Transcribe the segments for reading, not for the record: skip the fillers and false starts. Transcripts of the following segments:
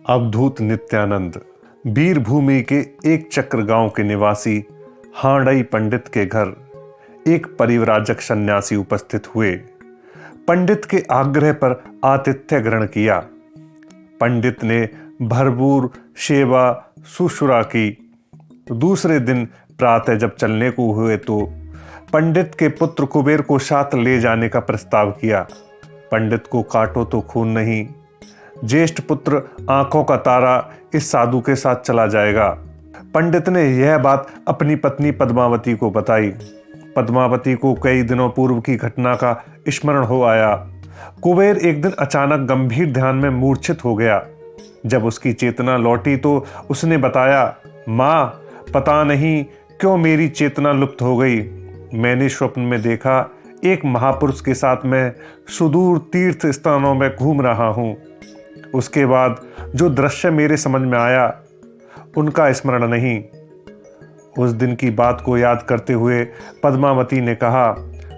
अवधूत नित्यानंद वीरभूमि के एक चक्र गांव के निवासी हांडई पंडित के घर एक परिव्राजक सन्यासी उपस्थित हुए। पंडित के आग्रह पर आतिथ्य ग्रहण किया। पंडित ने भरपूर सेवा शुश्रूषा की। दूसरे दिन प्रातः जब चलने को हुए तो पंडित के पुत्र कुबेर को साथ ले जाने का प्रस्ताव किया। पंडित को काटो तो खून नहीं, ज्येष्ठ पुत्र आंखों का तारा इस साधु के साथ चला जाएगा। पंडित ने यह बात अपनी पत्नी पद्मावती को बताई। पद्मावती को कई दिनों पूर्व की घटना का स्मरण हो आया। कुबेर एक दिन अचानक गंभीर ध्यान में मूर्छित हो गया। जब उसकी चेतना लौटी तो उसने बताया, माँ, पता नहीं क्यों मेरी चेतना लुप्त हो गई। मैंने स्वप्न में देखा एक महापुरुष के साथ मैं सुदूर तीर्थ स्थानों में घूम रहा हूँ। उसके बाद जो दृश्य मेरे समझ में आया उनका स्मरण नहीं। उस दिन की बात को याद करते हुए पद्मावती ने कहा,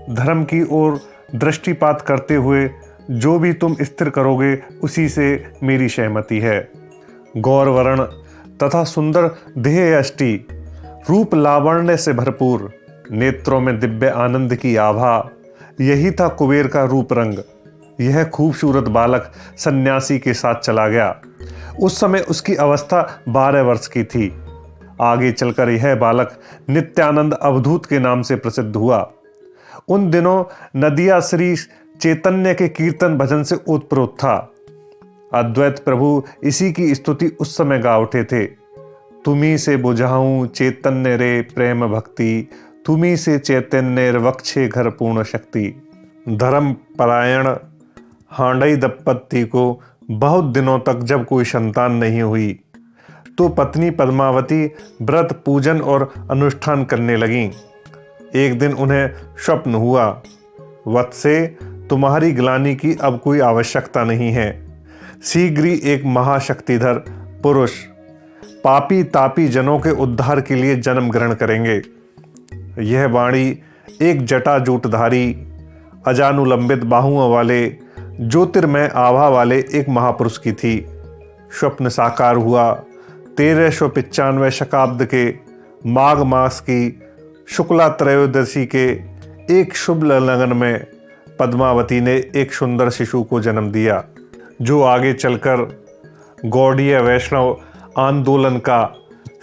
धर्म की ओर दृष्टिपात करते हुए जो भी तुम स्थिर करोगे उसी से मेरी सहमति है। गौरवर्ण तथा सुंदर देह यष्टि, रूप लावण्य से भरपूर, नेत्रों में दिव्य आनंद की आभा, यही था कुबेर का रूप रंग। यह खूबसूरत बालक सन्यासी के साथ चला गया। उस समय उसकी अवस्था 12 वर्ष की थी। आगे चलकर यह बालक नित्यानंद अवधूत के नाम से प्रसिद्ध हुआ। उन दिनों नदिया श्री चैतन्य के कीर्तन भजन से ओतप्रोत था। अद्वैत प्रभु इसी की स्तुति उस समय गा उठे थे। तुम्ही से बुझाऊं चैतन्य रे प्रेम भक्ति, तुम्ही से चैतन्य वक्षे घर पूर्ण शक्ति। धर्म परायण हांडई दंपत्ति को बहुत दिनों तक जब कोई संतान नहीं हुई तो पत्नी पद्मावती व्रत पूजन और अनुष्ठान करने लगीं। एक दिन उन्हें स्वप्न हुआ, वत्से, तुम्हारी ग्लानि की अब कोई आवश्यकता नहीं है। शीघ्र ही एक महाशक्तिधर पुरुष पापी तापी जनों के उद्धार के लिए जन्म ग्रहण करेंगे। यह वाणी एक जटाजूटधारी, अजानुलंबित बाहुओं वाले, ज्योतिर्मय आभा वाले एक महापुरुष की थी। स्वप्न साकार हुआ। 1395 शकाब्द के माघ मास की शुक्ला त्रयोदशी के एक शुभ लगन में पद्मावती ने एक सुंदर शिशु को जन्म दिया, जो आगे चलकर गौड़ीय वैष्णव आंदोलन का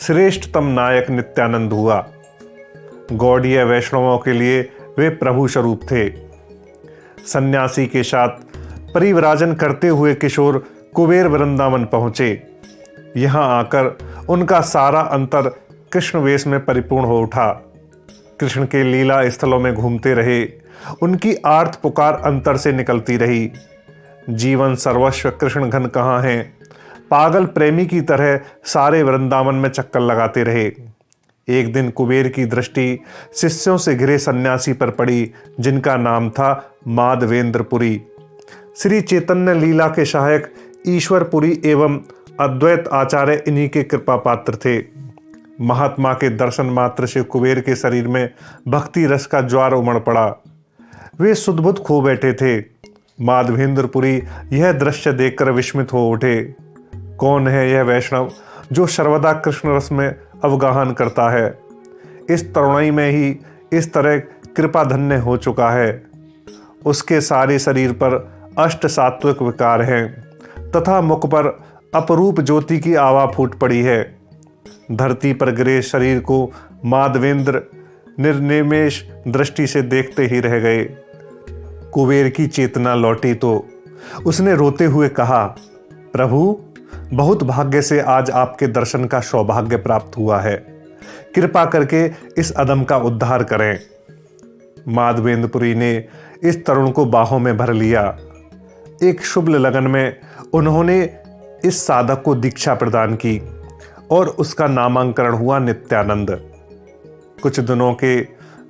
श्रेष्ठतम नायक नित्यानंद हुआ। गौड़ीय वैष्णवों के लिए वे प्रभु स्वरूप थे। सन्यासी के साथ परिव्राजन करते हुए किशोर कुबेर वृंदावन पहुंचे। यहां आकर उनका सारा अंतर कृष्ण वेश में परिपूर्ण हो उठा। कृष्ण के लीला स्थलों में घूमते रहे। उनकी आर्त पुकार अंतर से निकलती रही, जीवन सर्वस्व कृष्ण घन कहाँ है। पागल प्रेमी की तरह सारे वृंदावन में चक्कर लगाते रहे। एक दिन कुबेर की दृष्टि शिष्यों से घिरे सन्यासी पर पड़ी, जिनका नाम था माधवेंद्रपुरी। श्री चैतन्य लीला के सहायक ईश्वरपुरी एवं अद्वैत आचार्य इन्हीं के कृपा पात्र थे। महात्मा के दर्शन मात्र से कुबेर के शरीर में भक्ति रस का ज्वार उमड़ पड़ा। वे सुधबुध खो बैठे थे। माधवेंद्रपुरी यह दृश्य देखकर विस्मित हो उठे। कौन है यह वैष्णव जो सर्वदा कृष्ण रस में अवगाहन करता है? इस तरुणाई में ही इस तरह कृपा धन्य हो चुका है। उसके सारे शरीर पर अष्ट सात्विक विकार हैं तथा मुख पर अपरूप ज्योति की आभा फूट पड़ी है। धरती पर गिरे शरीर को माधवेंद्र निर्निमेष दृष्टि से देखते ही रह गए। कुबेर की चेतना लौटी तो उसने रोते हुए कहा, प्रभु, बहुत भाग्य से आज आपके दर्शन का सौभाग्य प्राप्त हुआ है। कृपा करके इस अधम का उद्धार करें। माधवेंद्रपुरी ने इस तरुण को बाहों में भर लिया। एक शुभ लगन में उन्होंने इस साधक को दीक्षा प्रदान की और उसका नामांकरण हुआ नित्यानंद। कुछ दिनों के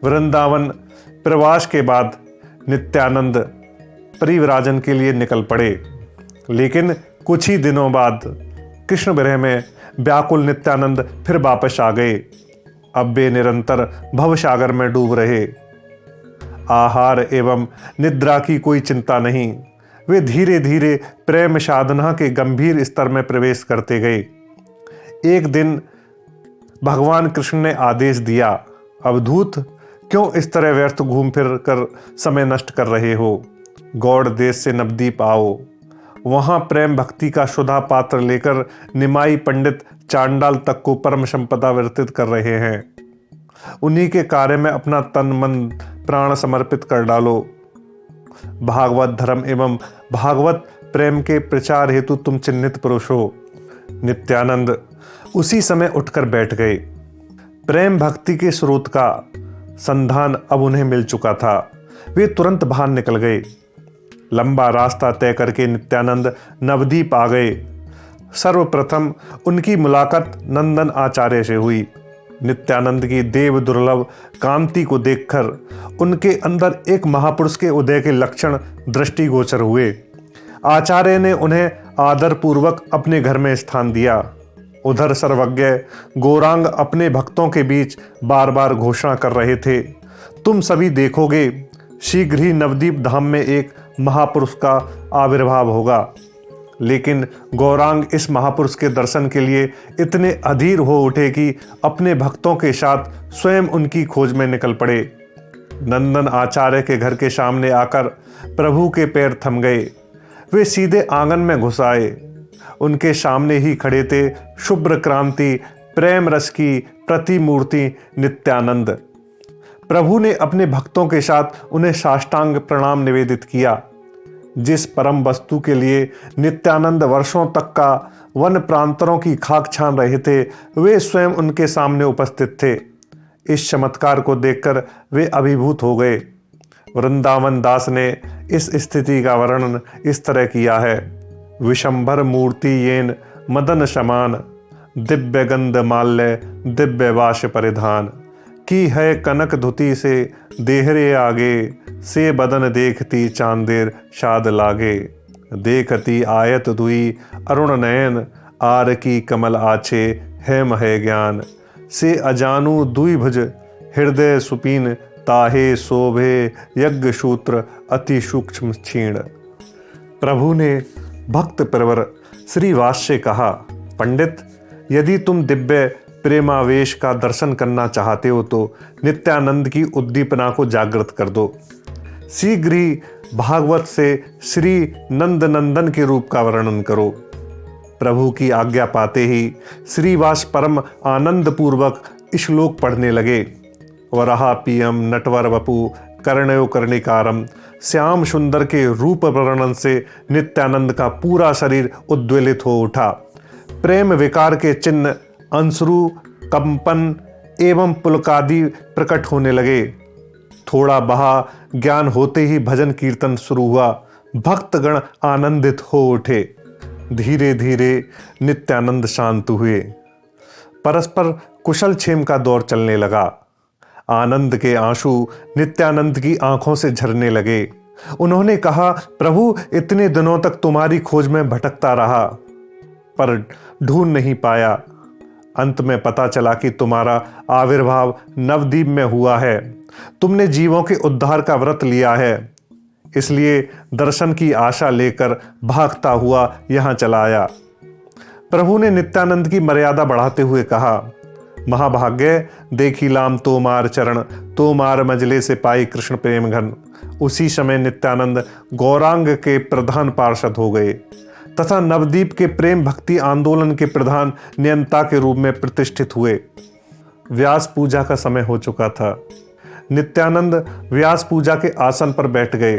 वृंदावन प्रवास के बाद नित्यानंद परिव्राजन के लिए निकल पड़े। लेकिन कुछ ही दिनों बाद कृष्ण विरह में व्याकुल नित्यानंद फिर वापस आ गए। अब वे निरंतर भवसागर में डूब रहे। आहार एवं निद्रा की कोई चिंता नहीं। वे धीरे धीरे प्रेम साधना के गंभीर स्तर में प्रवेश करते गए। एक दिन भगवान कृष्ण ने आदेश दिया, अवधूत, क्यों इस तरह व्यर्थ घूम फिर कर समय नष्ट कर रहे हो? गौड़ देश से नवद्वीप आओ। वहां प्रेम भक्ति का शुद्धा पात्र लेकर निमाई पंडित चांडाल तक को परम संपदा वितरित कर रहे हैं। उन्हीं के कार्य में अपना तन मन प्राण समर्पित कर डालो। भागवत धर्म एवं भागवत प्रेम के प्रचार हेतु तुम चिन्हित पुरुष हो। नित्यानंद उसी समय उठकर बैठ गए। प्रेम भक्ति के स्रोत का संधान अब उन्हें मिल चुका था। वे तुरंत बाहर निकल गए। लंबा रास्ता तय करके नित्यानंद नवद्वीप आ गए। सर्वप्रथम उनकी मुलाकात नंदन आचार्य से हुई। नित्यानंद की देव दुर्लभ कांति को देखकर उनके अंदर एक महापुरुष के उदय के लक्षण दृष्टिगोचर हुए। आचार्य ने उन्हें आदरपूर्वक अपने घर में स्थान दिया। उधर सर्वज्ञ गौरांग अपने भक्तों के बीच बार बार घोषणा कर रहे थे, तुम सभी देखोगे शीघ्र ही नवद्वीप धाम में एक महापुरुष का आविर्भाव होगा। लेकिन गौरांग इस महापुरुष के दर्शन के लिए इतने अधीर हो उठे कि अपने भक्तों के साथ स्वयं उनकी खोज में निकल पड़े। नंदन आचार्य के घर के सामने आकर प्रभु के पैर थम गए। वे सीधे आंगन में घुस आए। उनके सामने ही खड़े थे शुभ्र क्रांति प्रेम रस की प्रतिमूर्ति नित्यानंद। प्रभु ने अपने भक्तों के साथ उन्हें साष्टांग प्रणाम निवेदित किया। जिस परम वस्तु के लिए नित्यानंद वर्षों तक का वन प्रांतरों की खाक छान रहे थे, वे स्वयं उनके सामने उपस्थित थे। इस चमत्कार को देखकर वे अभिभूत हो गए। वृंदावन दास ने इस स्थिति का वर्णन इस तरह किया है, विशंभर मूर्ति येन मदन समान, दिव्य गंध माल्य दिव्य वाश परिधान, की है कनक धुति से देहरे आगे, से बदन देखती चांदेर शाद लागे, देखती आयत दुई अरुण नयन, आर की कमल आछे है महे ज्ञान, से अजानु दुई भुज हृदय सुपीन, ताहे शोभे यज्ञ सूत्र अति सूक्ष्म क्षीण। प्रभु ने भक्त प्रवर श्रीवास से कहा, पंडित, यदि तुम दिव्य प्रेमावेश का दर्शन करना चाहते हो तो नित्यानंद की उद्दीपना को जागृत कर दो। शीघ्र ही भागवत से श्री नंद नंदन के रूप का वर्णन करो। प्रभु की आज्ञा पाते ही श्रीवास परम आनंद पूर्वक श्लोक पढ़ने लगे। वराहा पियम नटवर वपु कर्णयो कर्णिकारम। श्याम सुंदर के रूप वर्णन से नित्यानंद का पूरा शरीर उद्वेलित हो उठा। प्रेम विकार के चिन्ह अंशु कंपन एवं पुलकादि प्रकट होने लगे। थोड़ा बहा ज्ञान होते ही भजन कीर्तन शुरू हुआ। भक्तगण आनंदित हो उठे। धीरे धीरे नित्यानंद शांत हुए। परस्पर कुशल क्षेम का दौर चलने लगा। आनंद के आंसू नित्यानंद की आंखों से झरने लगे। उन्होंने कहा, प्रभु, इतने दिनों तक तुम्हारी खोज में भटकता रहा पर ढूंढ नहीं पाया। अंत में पता चला कि तुम्हारा आविर्भाव नवद्वीप में हुआ है। तुमने जीवों के उद्धार का व्रत लिया है, इसलिए दर्शन की आशा लेकर भागता हुआ यहां चला आया। प्रभु ने नित्यानंद की मर्यादा बढ़ाते हुए कहा, महाभाग्य, देखी लाम तोमार चरण, तोमार मजले से पाई कृष्ण प्रेम घन। उसी समय नित्यानंद गौरांग के प्रधान पार्षद हो गए तथा नवद्वीप के प्रेम भक्ति आंदोलन के प्रधान नियंता के रूप में प्रतिष्ठित हुए। व्यास पूजा का समय हो चुका था। नित्यानंद व्यास पूजा के आसन पर बैठ गए।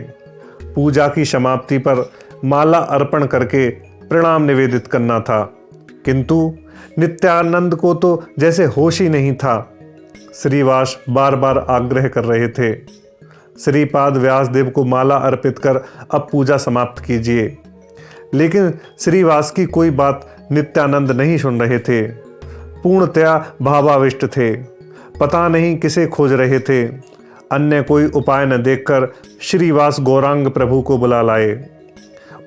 पूजा की समाप्ति पर माला अर्पण करके प्रणाम निवेदित करना था, किंतु नित्यानंद को तो जैसे होश ही नहीं था। श्रीवास बार बार आग्रह कर रहे थे, श्रीपाद व्यासदेव को माला अर्पित कर अब पूजा समाप्त कीजिए। लेकिन श्रीवास की कोई बात नित्यानंद नहीं सुन रहे थे। पूर्णतया भावाविष्ट थे। पता नहीं किसे खोज रहे थे। अन्य कोई उपाय न देखकर श्रीवास गौरांग प्रभु को बुला लाए।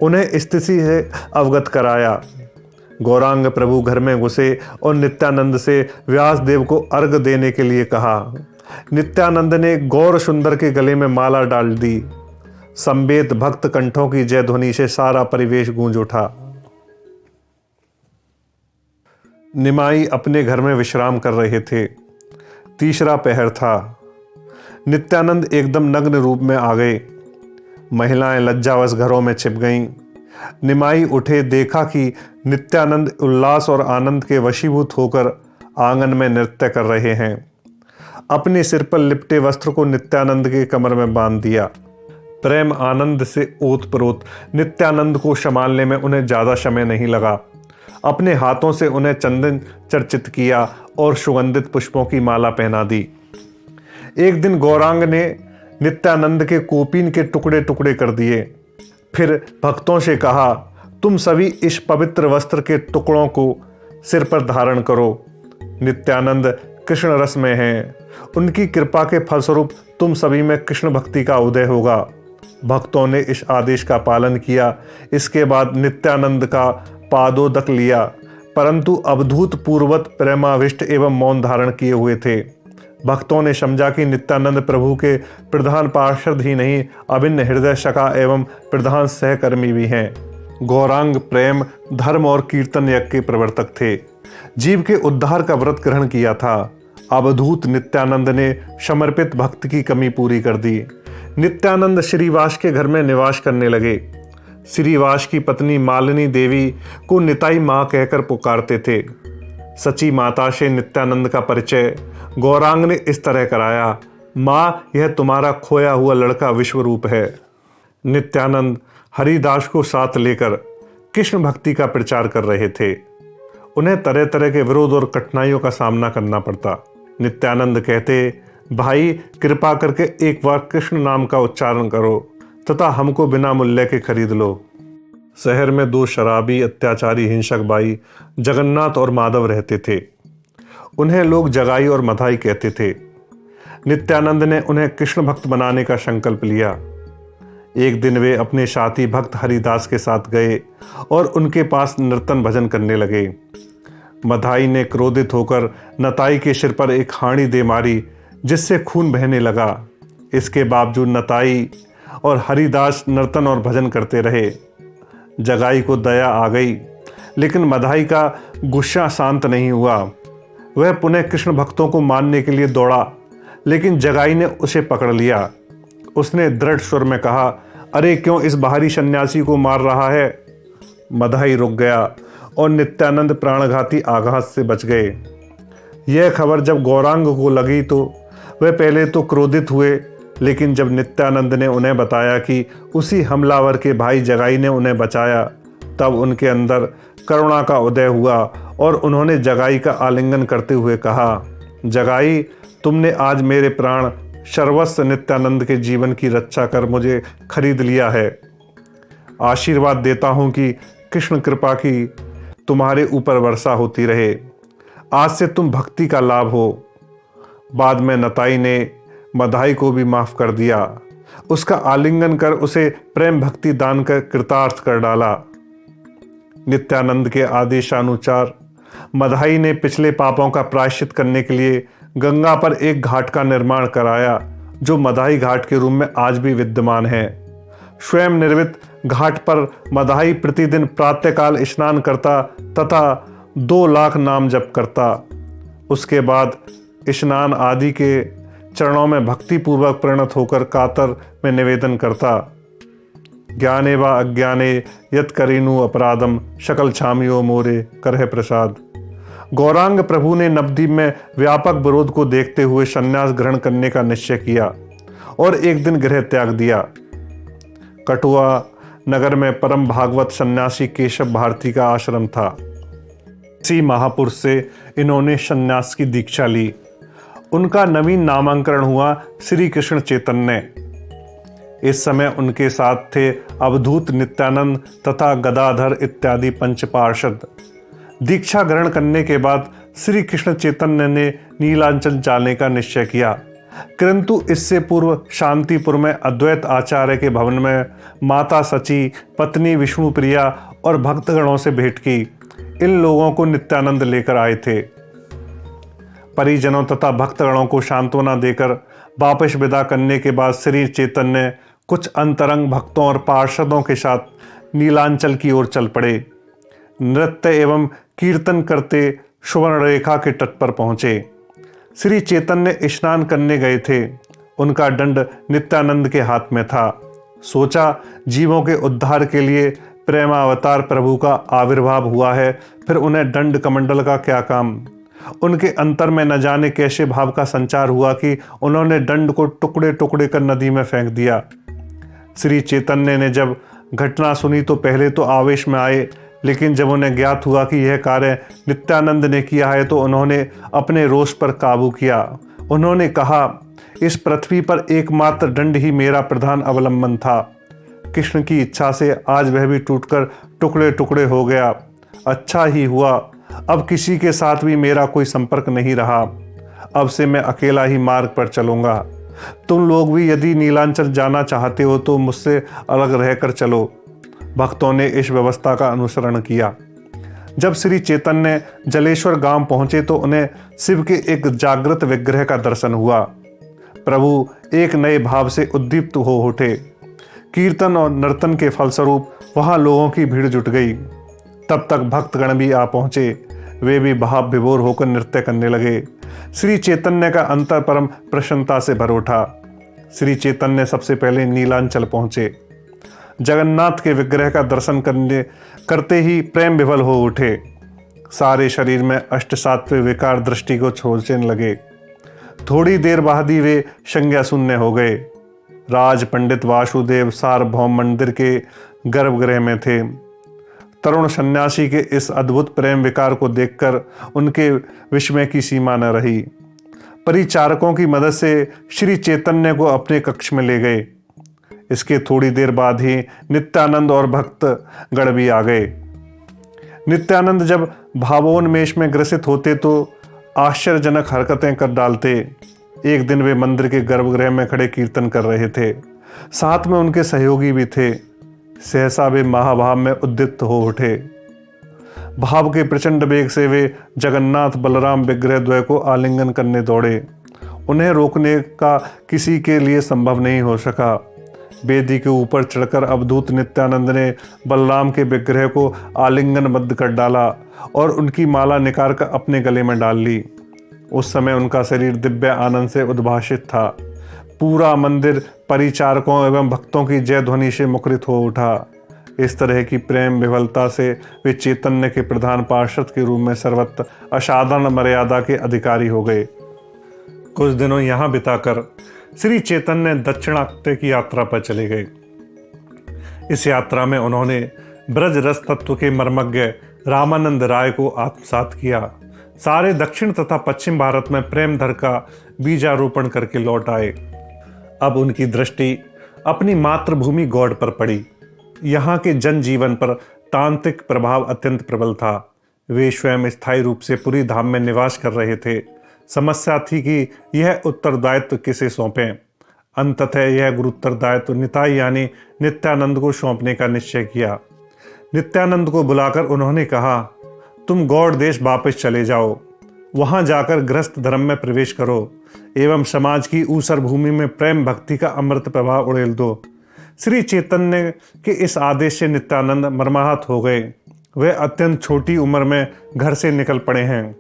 उन्हें स्थिति से अवगत कराया। गौरांग प्रभु घर में घुसे और नित्यानंद से व्यासदेव को अर्घ देने के लिए कहा। नित्यानंद ने गौर सुंदर के गले में माला डाल दी। संवेद भक्त कंठों की जय ध्वनि से सारा परिवेश गूंज उठा। निमाई अपने घर में विश्राम कर रहे थे। तीसरा पहर था। नित्यानंद एकदम नग्न रूप में आ गए। महिलाएं लज्जावश घरों में छिप गईं। निमाई उठे, देखा कि नित्यानंद उल्लास और आनंद के वशीभूत होकर आंगन में नृत्य कर रहे हैं। अपने सिर पर लिपटे वस्त्र को नित्यानंद के कमर में बांध दिया। प्रेम आनंद से ओतप्रोत नित्यानंद को संभालने में उन्हें ज्यादा समय नहीं लगा। अपने हाथों से उन्हें चंदन चर्चित किया और सुगंधित पुष्पों की माला पहना दी। एक दिन गौरांग ने नित्यानंद के कोपीन के टुकड़े टुकड़े कर दिए। फिर भक्तों से कहा, तुम सभी इस पवित्र वस्त्र के टुकड़ों को सिर पर धारण करो। नित्यानंद कृष्ण रस में हैं। उनकी कृपा के फलस्वरूप तुम सभी में कृष्ण भक्ति का उदय होगा। भक्तों ने इस आदेश का पालन किया। इसके बाद नित्यानंद का पादोदक लिया, परंतु अवधूत पूर्वत प्रेमाविष्ट एवं मौन धारण किए हुए थे। भक्तों ने समझा कि नित्यानंद प्रभु के प्रधान पार्षद ही नहीं, अभिन्न हृदय सखा एवं प्रधान सहकर्मी भी हैं। गौरांग प्रेम, धर्म और कीर्तन यज्ञ के प्रवर्तक थे। जीव के उद्धार का व्रत ग्रहण किया था। अवधूत नित्यानंद ने समर्पित भक्त की कमी पूरी कर दी। नित्यानंद श्रीवास के घर में निवास करने लगे। श्रीवास की पत्नी मालिनी देवी को निताई माँ कहकर पुकारते थे। सची माता से नित्यानंद का परिचय गौरांग ने इस तरह कराया, माँ, यह तुम्हारा खोया हुआ लड़का विश्वरूप है। नित्यानंद हरिदास को साथ लेकर कृष्ण भक्ति का प्रचार कर रहे थे। उन्हें तरह तरह के विरोध और कठिनाइयों का सामना करना पड़ता। नित्यानंद कहते, भाई, कृपा करके एक बार कृष्ण नाम का उच्चारण करो तथा हमको बिना मूल्य के खरीद लो। शहर में 2 शराबी अत्याचारी हिंसक भाई जगन्नाथ और माधव रहते थे। उन्हें लोग जगाई और मधाई कहते थे। नित्यानंद ने उन्हें कृष्ण भक्त बनाने का संकल्प लिया। एक दिन वे अपने साथी भक्त हरिदास के साथ गए और उनके पास नर्तन भजन करने लगे। मधाई ने क्रोधित होकर नताई के सिर पर एक हाणी दे मारी, जिससे खून बहने लगा। इसके बावजूद नताई और हरिदास नर्तन और भजन करते रहे। जगाई को दया आ गई, लेकिन मधाई का गुस्सा शांत नहीं हुआ। वह पुनः कृष्ण भक्तों को मारने के लिए दौड़ा, लेकिन जगाई ने उसे पकड़ लिया। उसने दृढ़ स्वर में कहा, अरे क्यों इस बाहरी सन्यासी को मार रहा है? मधाई रुक गया और नित्यानंद प्राणघाती आघात से बच गए। यह खबर जब गौरांग को लगी तो वह पहले तो क्रोधित हुए, लेकिन जब नित्यानंद ने उन्हें बताया कि उसी हमलावर के भाई जगाई ने उन्हें बचाया, तब उनके अंदर करुणा का उदय हुआ और उन्होंने जगाई का आलिंगन करते हुए कहा, जगाई, तुमने आज मेरे प्राण सर्वस्व नित्यानंद के जीवन की रक्षा कर मुझे खरीद लिया है। आशीर्वाद देता हूं कि कृष्ण कृपा की तुम्हारे ऊपर वर्षा होती रहे। आज से तुम भक्ति का लाभ हो। बाद में नताई ने मधाई को भी माफ कर दिया। उसका आलिंगन कर उसे प्रेम भक्ति दान कर कृतार्थ कर डाला। नित्यानंद के आदेशानुसार मधाई ने पिछले पापों का प्रायश्चित करने के लिए गंगा पर एक घाट का निर्माण कराया, जो मधाई घाट के रूप में आज भी विद्यमान है। स्वयं निर्मित घाट पर मधाई प्रतिदिन प्रातःकाल स्नान करता तथा 2 लाख नाम जप करता। उसके बाद स्नान आदि के चरणों में भक्ति पूर्वक परिणत होकर कातर में निवेदन करता, ज्ञाने व अज्ञाने यत् करिनु अपराधम शकल छामियो मोरे करहे प्रसाद। गौरांग प्रभु ने नवद्वीप में व्यापक विरोध को देखते हुए संन्यास ग्रहण करने का निश्चय किया और एक दिन गृह त्याग दिया। कठुआ नगर में परम भागवत सन्यासी केशव भारती का आश्रम था। इसी महापुरुष से इन्होंने सन्यास की दीक्षा ली। उनका नवीन नामांकरण हुआ श्री कृष्ण चैतन्य। इस समय उनके साथ थे अवधूत, नित्यानंद तथा गदाधर इत्यादि 5 पार्षद। दीक्षा ग्रहण करने के बाद श्री कृष्ण चैतन्य ने नीलांचल जाने का निश्चय किया, किंतु इससे पूर्व शांतिपुर में अद्वैत आचार्य के भवन में माता सची, पत्नी विष्णुप्रिया और भक्तगणों से भेंट की। इन लोगों को नित्यानंद लेकर आए थे। परिजनों तथा भक्तगणों को सांत्वना देकर वापस विदा करने के बाद श्री चैतन्य कुछ अंतरंग भक्तों और पार्षदों के साथ नीलांचल की ओर चल पड़े। नृत्य एवं कीर्तन करते सुवर्ण रेखा के तट पर पहुंचे। श्री चैतन्य स्नान करने गए थे। उनका दंड नित्यानंद के हाथ में था। सोचा, जीवों के उद्धार के लिए प्रेमावतार प्रभु का आविर्भाव हुआ है, फिर उन्हें दंड कमंडल का क्या काम। उनके अंतर में न जाने कैसे भाव का संचार हुआ कि उन्होंने दंड को टुकड़े टुकड़े कर नदी में फेंक दिया। श्री चैतन्य ने जब घटना सुनी तो पहले तो आवेश में आए, लेकिन जब उन्हें ज्ञात हुआ कि यह कार्य नित्यानंद ने किया है तो उन्होंने अपने रोष पर काबू किया। उन्होंने कहा, इस पृथ्वी पर एकमात्र दंड ही मेरा प्रधान अवलंबन था। कृष्ण की इच्छा से आज वह भी टूटकर टुकड़े टुकड़े हो गया। अच्छा ही हुआ, अब किसी के साथ भी मेरा कोई संपर्क नहीं रहा। अब से मैं अकेला ही मार्ग पर चलूंगा। तुम लोग भी यदि नीलांचल जाना चाहते हो तो मुझसे अलग रहकर चलो। भक्तों ने इस व्यवस्था का अनुसरण किया। जब श्री चैतन्य जलेश्वर गांव पहुंचे तो उन्हें शिव के एक जागृत विग्रह का दर्शन हुआ। प्रभु एक नए भाव से उद्दीप्त हो उठे। कीर्तन और नर्तन के फलस्वरूप वहां लोगों की भीड़ जुट गई। तब तक भक्तगण भी आ पहुंचे। वे भी भाव विभोर होकर नृत्य करने लगे। श्री चैतन्य का अंतर परम प्रसन्नता से भर उठा। श्री चैतन्य सबसे पहले नीलांचल पहुंचे। जगन्नाथ के विग्रह का दर्शन करते ही प्रेम विभल हो उठे। सारे शरीर में अष्ट सात्विक विकार दृष्टि को छोड़ने लगे। थोड़ी देर बाद ही वे संज्ञा शून्य हो गए। राज पंडित वासुदेव सार्वभौम मंदिर के गर्भगृह में थे। तरुण सन्यासी के इस अद्भुत प्रेम विकार को देखकर उनके विस्मय की सीमा न रही। परिचारकों की मदद से श्री चैतन्य को अपने कक्ष में ले गए। इसके थोड़ी देर बाद ही नित्यानंद और भक्त गण भी आ गए। नित्यानंद जब भावोन्मेष में ग्रसित होते तो आश्चर्यजनक हरकतें कर डालते। एक दिन वे मंदिर के गर्भगृह में खड़े कीर्तन कर रहे थे। साथ में उनके सहयोगी भी थे। सहसा वे महाभाव में उद्दीप्त हो उठे। भाव के प्रचंड वेग से वे जगन्नाथ बलराम विग्रह द्वय को आलिंगन करने दौड़े। उन्हें रोकने का किसी के लिए संभव नहीं हो सका। वेदी के ऊपर चढ़कर अवधूत नित्यानंद ने बलराम के विग्रह को आलिंगनबद्ध कर डाला और उनकी माला निकाल कर अपने गले में डाल ली। उस समय उनका शरीर दिव्य आनंद से उद्भासित था। पूरा मंदिर परिचारकों एवं भक्तों की जय ध्वनि से मुखरित हो उठा। इस तरह की प्रेम विवलता से वे चैतन्य के प्रधान पार्षद के रूप में सर्वत्र असाधारण मर्यादा के अधिकारी हो गए। कुछ दिनों यहाँ बिताकर श्री चैतन्य दक्षिणात्य की यात्रा पर चले गए। इस यात्रा में उन्होंने ब्रज रस तत्व के मर्मज्ञ रामानंद राय को आत्मसात किया। सारे दक्षिण तथा पश्चिम भारत में प्रेम धर का बीजारोपण करके लौट आए। अब उनकी दृष्टि अपनी मातृभूमि गौड़ पर पड़ी। यहाँ के जनजीवन पर तांत्रिक प्रभाव अत्यंत प्रबल था। वे स्वयं स्थायी रूप से पुरी धाम में निवास कर रहे थे। समस्या थी कि यह उत्तरदायित्व किसे सौंपें। अंततः यह गुरु उत्तरदायित्व निताई यानी नित्यानंद को सौंपने का निश्चय किया। नित्यानंद को बुलाकर उन्होंने कहा, तुम गौड़ देश वापस चले जाओ। वहां जाकर गृहस्थ धर्म में प्रवेश करो एवं समाज की ऊसर भूमि में प्रेम भक्ति का अमृत प्रभाव उड़ेल दो। श्री चैतन्य के इस आदेश से नित्यानंद मर्माहत हो गए। वे अत्यंत छोटी उम्र में घर से निकल पड़े हैं।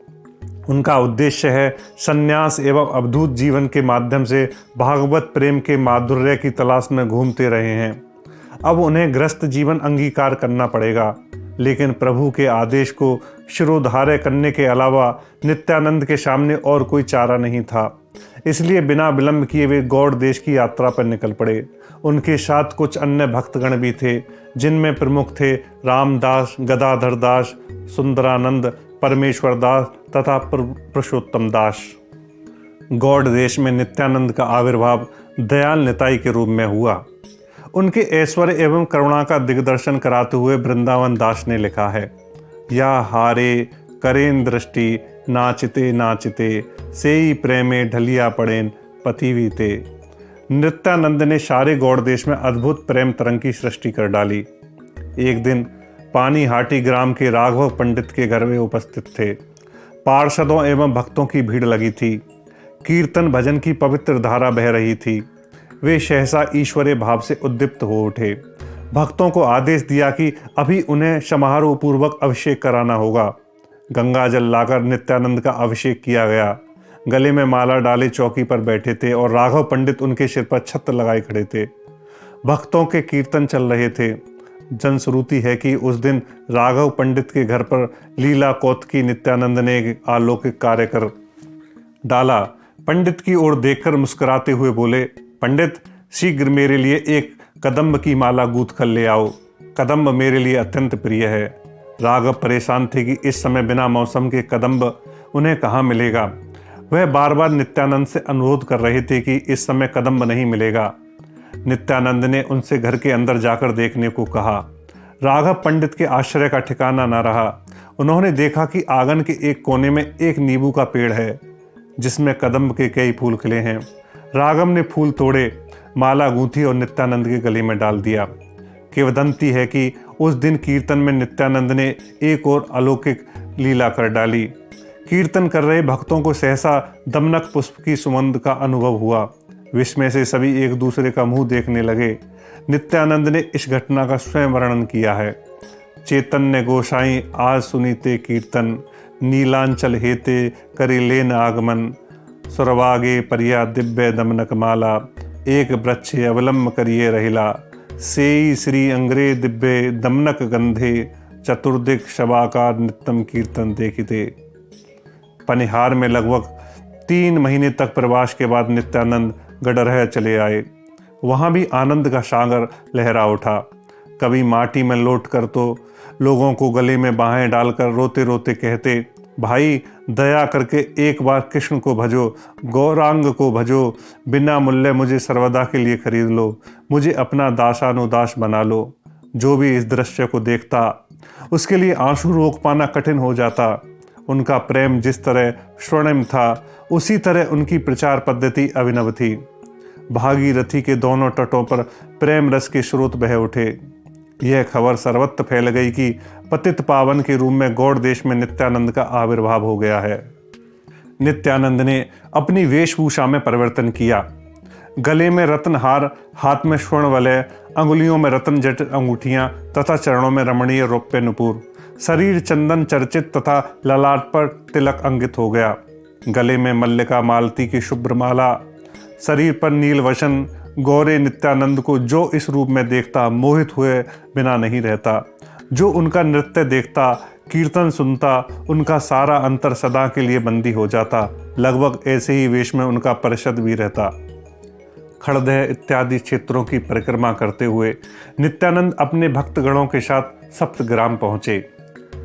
उनका उद्देश्य है संन्यास एवं अवधूत जीवन के माध्यम से भागवत प्रेम के माधुर्य की तलाश में घूमते रहे हैं। अब उन्हें गृहस्थ जीवन अंगीकार करना पड़ेगा, लेकिन प्रभु के आदेश को शिरोधार्य करने के अलावा नित्यानंद के सामने और कोई चारा नहीं था। इसलिए बिना विलंब किए वे गौड़ देश की यात्रा पर निकल पड़े। उनके साथ कुछ अन्य भक्तगण भी थे, जिनमें प्रमुख थे रामदास, गदाधर दास, सुंदरानंद, परमेश्वर दास तथा पुरुषोत्तम दास। गौड़ देश में नित्यानंद का आविर्भाव दयाल निताई के रूप में हुआ। उनके ऐश्वर्य एवं करुणा का दिग्दर्शन कराते हुए वृंदावन दास ने लिखा है, या हारे करें दृष्टि नाचिते नाचिते सेई प्रेमे ढलिया पड़ेन पतिवीते। नित्यानंद ने सारे गौड़ देश में अद्भुत प्रेम तरंग की सृष्टि कर डाली। एक दिन पानीहाटी ग्राम के राघव पंडित के घर में उपस्थित थे। पार्षदों एवं भक्तों की भीड़ लगी थी। कीर्तन भजन की पवित्र धारा बह रही थी। वे सहसा ईश्वरीय भाव से उद्दीप्त हो उठे। भक्तों को आदेश दिया कि अभी उन्हें समारोह पूर्वक अभिषेक कराना होगा। गंगा जल लाकर नित्यानंद का अभिषेक किया गया। गले में माला डाले चौकी पर बैठे थे और राघव पंडित उनके सिर पर छत्र लगाए खड़े थे। भक्तों के कीर्तन चल रहे थे। जनश्रुति है कि उस दिन राघव पंडित के घर पर लीला कौतकी नित्यानंद ने एक अलौकिक कार्य कर डाला। पंडित की ओर देखकर मुस्कुराते हुए बोले, पंडित, शीघ्र मेरे लिए एक कदम्ब की माला गूंथ कर ले आओ। कदम्ब मेरे लिए अत्यंत प्रिय है। राघव परेशान थे कि इस समय बिना मौसम के कदम्ब उन्हें कहाँ मिलेगा। वह बार बार नित्यानंद से अनुरोध कर रहे थे कि इस समय कदम्ब नहीं मिलेगा। नित्यानंद ने उनसे घर के अंदर जाकर देखने को कहा। राघव पंडित के आश्चर्य का ठिकाना न रहा। उन्होंने देखा कि आंगन के एक कोने में एक नींबू का पेड़ है जिसमें कदम्ब के कई फूल खिले हैं। राघव ने फूल तोड़े, माला गूंथी और नित्यानंद के गले में डाल दिया। किंवदंती है कि उस दिन कीर्तन में नित्यानंद ने एक और अलौकिक लीला कर डाली। कीर्तन कर रहे भक्तों को सहसा दमनक पुष्प की सुगंध का अनुभव हुआ। विस्मय से सभी एक दूसरे का मुंह देखने लगे। नित्यानंद ने इस घटना का स्वयं वर्णन किया है। चैतन्य गोसाई आज सुनीते कीर्तन, नीलांचल हेते करि लेन आगमन, सुरवागे परिया दिव्य दमनक माला, एक वृक्ष अवलंब करिए रहिला, सेई श्री अंग्रे दिव्य दमनक गंधे, चतुर्दिक शबाकार नित्यम कीर्तन देखिते। पनिहार में लगभग 3 महीने तक प्रवास के बाद नित्यानंद गडरह चले आए। वहाँ भी आनंद का सागर लहरा उठा। कभी माटी में लौट कर तो लोगों को गले में बाहें डालकर रोते रोते कहते, भाई दया करके एक बार कृष्ण को भजो, गौरांग को भजो, बिना मूल्य मुझे सर्वदा के लिए खरीद लो, मुझे अपना दासानुदास बना लो। जो भी इस दृश्य को देखता उसके लिए आंसू रोक पाना कठिन हो जाता। उनका प्रेम जिस तरह स्वर्णिम था उसी तरह उनकी प्रचार पद्धति अभिनव थी। भागीरथी के दोनों तटों पर प्रेम रस के स्रोत बह उठे। यह खबर सर्वत्र फैल गई कि पतित पावन के रूप में गौड़ देश में नित्यानंद का आविर्भाव हो गया है। नित्यानंद ने अपनी वेशभूषा में परिवर्तन किया। गले में रत्नहार, हाथ में स्वर्ण वलय, अंगुलियों में रत्न जटित अंगूठियां तथा चरणों में रमणीय रौप्य नुपुर, शरीर चंदन चर्चित तथा ललाट पर तिलक अंकित हो गया। गले में मल्लिका मालती की शुभ्र माला, शरीर पर नीलवसन। गौरे नित्यानंद को जो इस रूप में देखता मोहित हुए बिना नहीं रहता। जो उनका नृत्य देखता, कीर्तन सुनता, उनका सारा अंतर सदा के लिए बंदी हो जाता। लगभग ऐसे ही वेश में उनका परिषद भी रहता। खड़दह इत्यादि क्षेत्रों की परिक्रमा करते हुए नित्यानंद अपने भक्तगणों के साथ सप्तग्राम पहुंचे।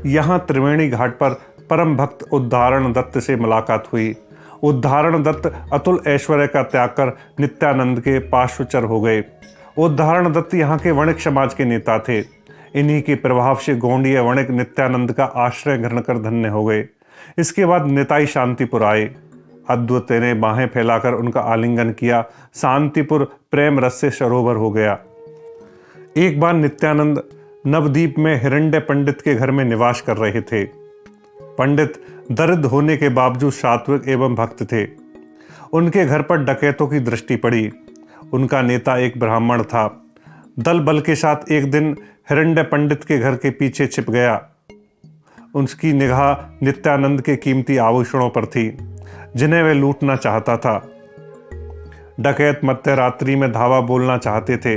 यहाँ त्रिवेणी घाट पर परम भक्त उद्धारण दत्त से मुलाकात हुई। उद्धारण दत्त अतुल ऐश्वर्य का त्याग कर नित्यानंद के पार्श्वचर हो गए। उद्धारण दत्त यहाँ के वणिक समाज के नेता थे। इन्हीं के प्रभाव से गोंडीय वणिक नित्यानंद का आश्रय ग्रहण कर धन्य हो गए। इसके बाद निताई शांतिपुर आए। अद्वैत ने बाहें फैलाकर उनका आलिंगन किया। शांतिपुर प्रेम रस से सरोवर हो गया। एक बार नित्यानंद नवद्वीप में हिरण्य पंडित के घर में निवास कर रहे थे। पंडित दरिद्र होने के बावजूद सात्विक एवं भक्त थे। उनके घर पर डकैतों की दृष्टि पड़ी। उनका नेता एक ब्राह्मण था। दल बल के साथ एक दिन हिरण्य पंडित के घर के पीछे छिप गया। उसकी निगाह नित्यानंद के कीमती आभूषणों पर थी जिन्हें वह लूटना चाहता था। डकैत मध्य रात्रि में धावा बोलना चाहते थे,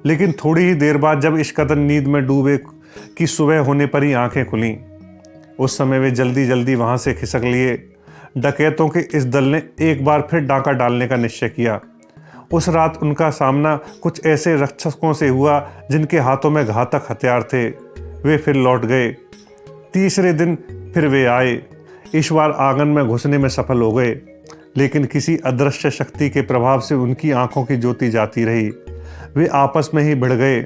लेकिन थोड़ी ही देर बाद जब इस कदर नींद में डूबे कि सुबह होने पर ही आंखें खुलीं, उस समय वे जल्दी जल्दी वहां से खिसक लिए। डकैतों के इस दल ने एक बार फिर डाका डालने का निश्चय किया। उस रात उनका सामना कुछ ऐसे रक्षकों से हुआ जिनके हाथों में घातक हथियार थे। वे फिर लौट गए। तीसरे दिन फिर वे आए। इस बार आंगन में घुसने में सफल हो गए, लेकिन किसी अदृश्य शक्ति के प्रभाव से उनकी आंखों की ज्योति जाती रही। वे आपस में ही भिड़ गए।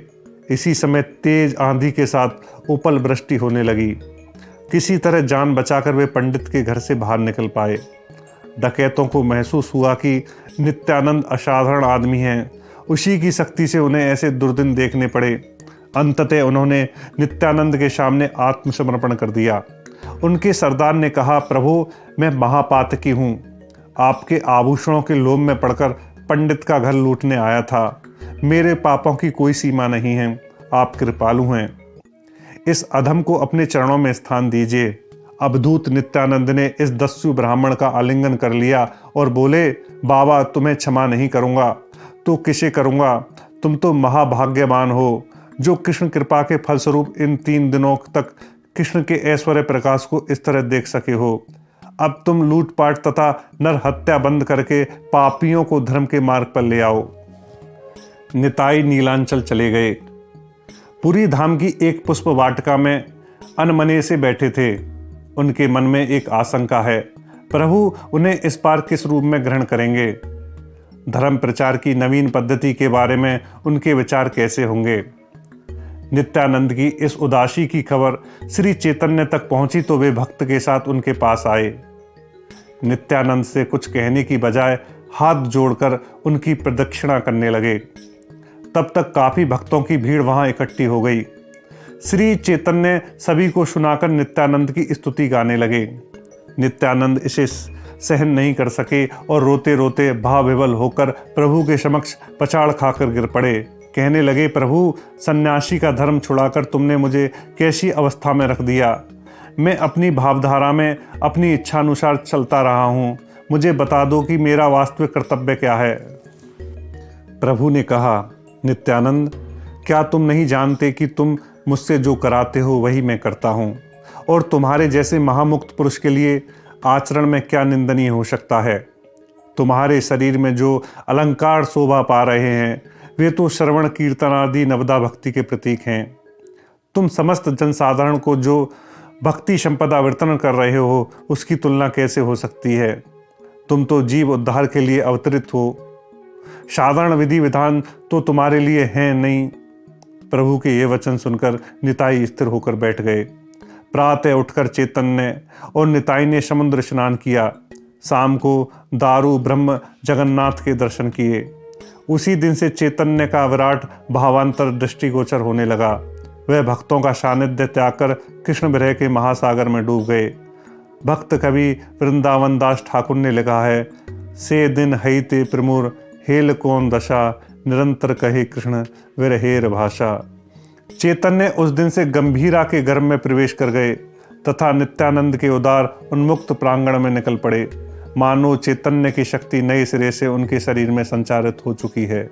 इसी समय तेज आंधी के साथ उपल वृष्टि होने लगी। किसी तरह जान बचाकर वे पंडित के घर से बाहर निकल पाए। डकैतों को महसूस हुआ कि नित्यानंद असाधारण आदमी हैं। उसी की शक्ति से उन्हें ऐसे दुर्दिन देखने पड़े। अंततः उन्होंने नित्यानंद के सामने आत्मसमर्पण कर दिया। उनके सरदार ने कहा, प्रभु मैं महापातकी हूँ। आपके आभूषणों के लोभ में पड़कर पंडित का घर लूटने आया था। मेरे पापों की कोई सीमा नहीं है, आप कृपालु हैं। इस अधम को अपने चरणों में स्थान दीजिए। अवधूत नित्यानंद ने इस दस्यु ब्राह्मण का आलिंगन कर लिया और बोले, बाबा तुम्हें क्षमा नहीं करूंगा तो किसे करूंगा? तुम तो महाभाग्यवान हो जो कृष्ण कृपा के फलस्वरूप इन 3 दिनों तक कृष्ण के ऐश्वर्य प्रकाश को इस तरह देख सके हो। अब तुम लूटपाट तथा नर हत्या बंद करके पापियों को धर्म के मार्ग पर ले आओ। निताई नीलांचल चले गए। पुरी धाम की एक पुष्प वाटिका में अनमने से बैठे थे। उनके मन में एक आशंका है, प्रभु उन्हें इस बार किस रूप में ग्रहण करेंगे? धर्म प्रचार की नवीन पद्धति के बारे में उनके विचार कैसे होंगे? नित्यानंद की इस उदासी की खबर श्री चैतन्य तक पहुंची तो वे भक्त के साथ उनके पास आए। नित्यानंद से कुछ कहने की बजाय हाथ जोड़कर उनकी प्रदक्षिणा करने लगे। तब तक काफी भक्तों की भीड़ वहां इकट्ठी हो गई। श्री चैतन्य सभी को सुनाकर नित्यानंद की स्तुति गाने लगे। नित्यानंद इसे सहन नहीं कर सके और रोते रोते भावविवल होकर प्रभु के समक्ष पछाड़ खाकर गिर पड़े। कहने लगे, प्रभु सन्यासी का धर्म छुड़ाकर तुमने मुझे कैसी अवस्था में रख दिया। मैं अपनी भावधारा में अपनी इच्छानुसार चलता रहा हूँ। मुझे बता दो कि मेरा वास्तविक कर्तव्य क्या है। प्रभु ने कहा, नित्यानंद क्या तुम नहीं जानते कि तुम मुझसे जो कराते हो वही मैं करता हूँ, और तुम्हारे जैसे महामुक्त पुरुष के लिए आचरण में क्या निंदनीय हो सकता है। तुम्हारे शरीर में जो अलंकार शोभा पा रहे हैं वे तो श्रवण कीर्तन आदि नवदा भक्ति के प्रतीक हैं। तुम समस्त जनसाधारण को जो भक्ति संपदा वितरण कर रहे हो उसकी तुलना कैसे हो सकती है? तुम तो जीव उद्धार के लिए अवतरित हो, साधारण विधि विधान तो तुम्हारे लिए हैं नहीं। प्रभु के ये वचन सुनकर निताई स्थिर होकर बैठ गए। प्रातः उठकर चैतन्य और निताई ने समुद्र स्नान किया। शाम को दारू ब्रह्म जगन्नाथ के दर्शन किए। उसी दिन से चैतन्य का विराट भावांतर दृष्टिगोचर होने लगा। वह भक्तों का सानिध्य त्याग कर कृष्ण विरह के महासागर में डूब गए। भक्त कवि वृंदावन दास ठाकुर ने लिखा है, से दिन हई ते प्रमुर हेल कौन दशा, निरंतर कहे कृष्ण विरहेर भाषा। चैतन्य उस दिन से गंभीरा के गर्भ में प्रवेश कर गए तथा नित्यानंद के उदार उन्मुक्त प्रांगण में निकल पड़े। मानो चैतन्य की शक्ति नए सिरे से उनके शरीर में संचारित हो चुकी है।